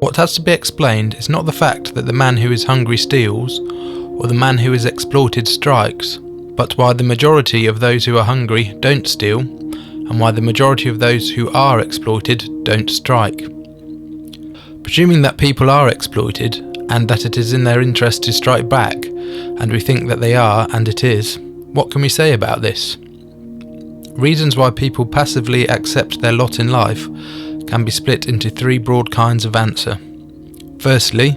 What has to be explained is not the fact that the man who is hungry steals, or the man who is exploited strikes, but why the majority of those who are hungry don't steal, and why the majority of those who are exploited don't strike. Presuming that people are exploited, and that it is in their interest to strike back, and we think that they are, and it is, what can we say about this? Reasons why people passively accept their lot in life can be split into three broad kinds of answer. Firstly,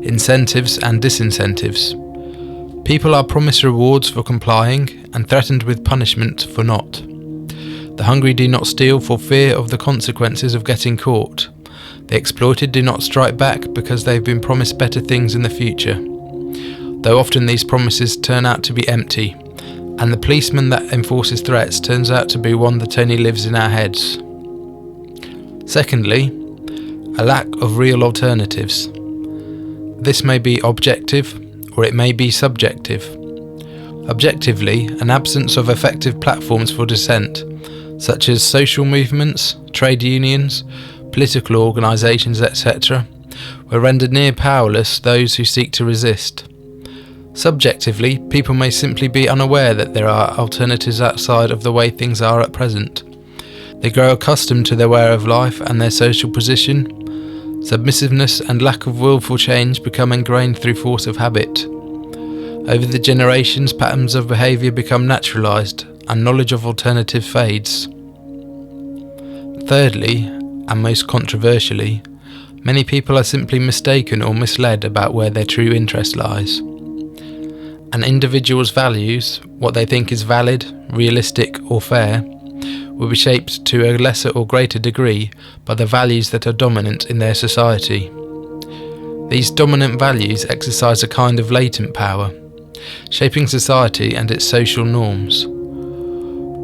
incentives and disincentives. People are promised rewards for complying and threatened with punishment for not. The hungry do not steal for fear of the consequences of getting caught. The exploited do not strike back because they've been promised better things in the future, though often these promises turn out to be empty, and the policeman that enforces threats turns out to be one that only lives in our heads. Secondly, a lack of real alternatives. This may be objective, or it may be subjective. Objectively, an absence of effective platforms for dissent, such as social movements, trade unions, political organisations, etc., will render near powerless those who seek to resist. Subjectively, people may simply be unaware that there are alternatives outside of the way things are at present. They grow accustomed to their way of life and their social position. Submissiveness and lack of willful change become ingrained through force of habit. Over the generations, patterns of behaviour become naturalised, and knowledge of alternative fades. Thirdly, and most controversially, many people are simply mistaken or misled about where their true interest lies. An individual's values, what they think is valid, realistic or fair, will be shaped to a lesser or greater degree by the values that are dominant in their society. These dominant values exercise a kind of latent power, shaping society and its social norms.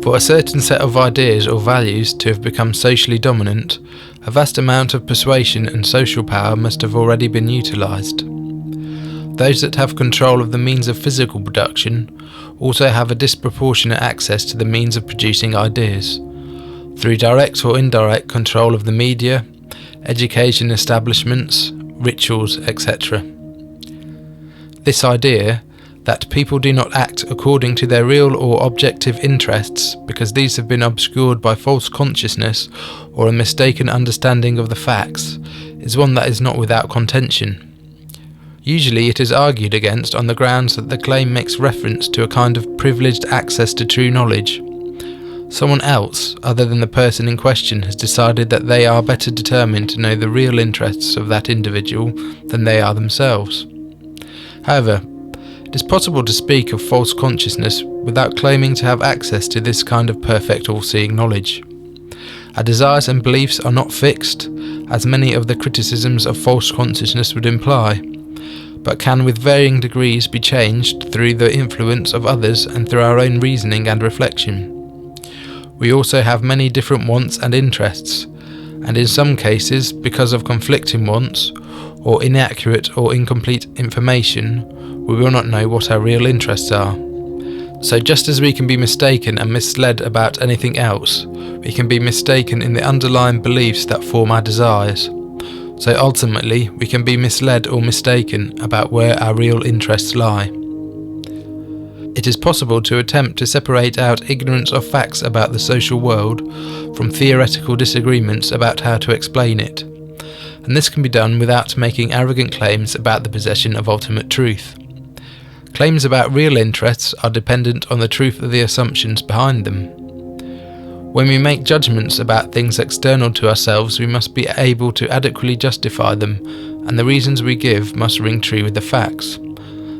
For a certain set of ideas or values to have become socially dominant, a vast amount of persuasion and social power must have already been utilised. Those that have control of the means of physical production also have a disproportionate access to the means of producing ideas, through direct or indirect control of the media, education establishments, rituals, etc. This idea that people do not act according to their real or objective interests because these have been obscured by false consciousness or a mistaken understanding of the facts is one that is not without contention. Usually it is argued against on the grounds that the claim makes reference to a kind of privileged access to true knowledge. Someone else, other than the person in question, has decided that they are better determined to know the real interests of that individual than they are themselves. However, it is possible to speak of false consciousness without claiming to have access to this kind of perfect all-seeing knowledge. Our desires and beliefs are not fixed, as many of the criticisms of false consciousness would imply, but can with varying degrees be changed through the influence of others and through our own reasoning and reflection. We also have many different wants and interests, and in some cases, because of conflicting wants, or inaccurate or incomplete information, we will not know what our real interests are. So just as we can be mistaken and misled about anything else, we can be mistaken in the underlying beliefs that form our desires. So ultimately, we can be misled or mistaken about where our real interests lie. It is possible to attempt to separate out ignorance of facts about the social world from theoretical disagreements about how to explain it, and this can be done without making arrogant claims about the possession of ultimate truth. Claims about real interests are dependent on the truth of the assumptions behind them. When we make judgments about things external to ourselves, we must be able to adequately justify them, and the reasons we give must ring true with the facts.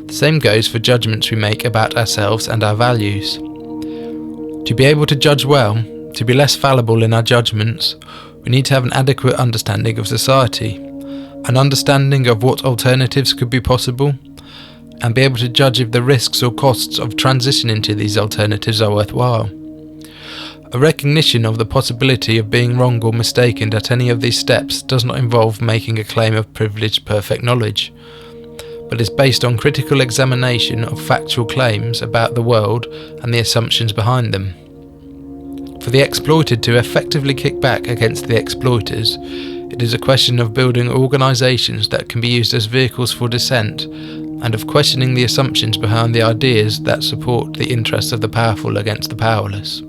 The same goes for judgments we make about ourselves and our values. To be able to judge well, to be less fallible in our judgments, we need to have an adequate understanding of society, an understanding of what alternatives could be possible, and be able to judge if the risks or costs of transitioning to these alternatives are worthwhile. A recognition of the possibility of being wrong or mistaken at any of these steps does not involve making a claim of privileged perfect knowledge, but is based on critical examination of factual claims about the world and the assumptions behind them. For the exploited to effectively kick back against the exploiters, It is a question of building organisations that can be used as vehicles for dissent, and of questioning the assumptions behind the ideas that support the interests of the powerful against the powerless.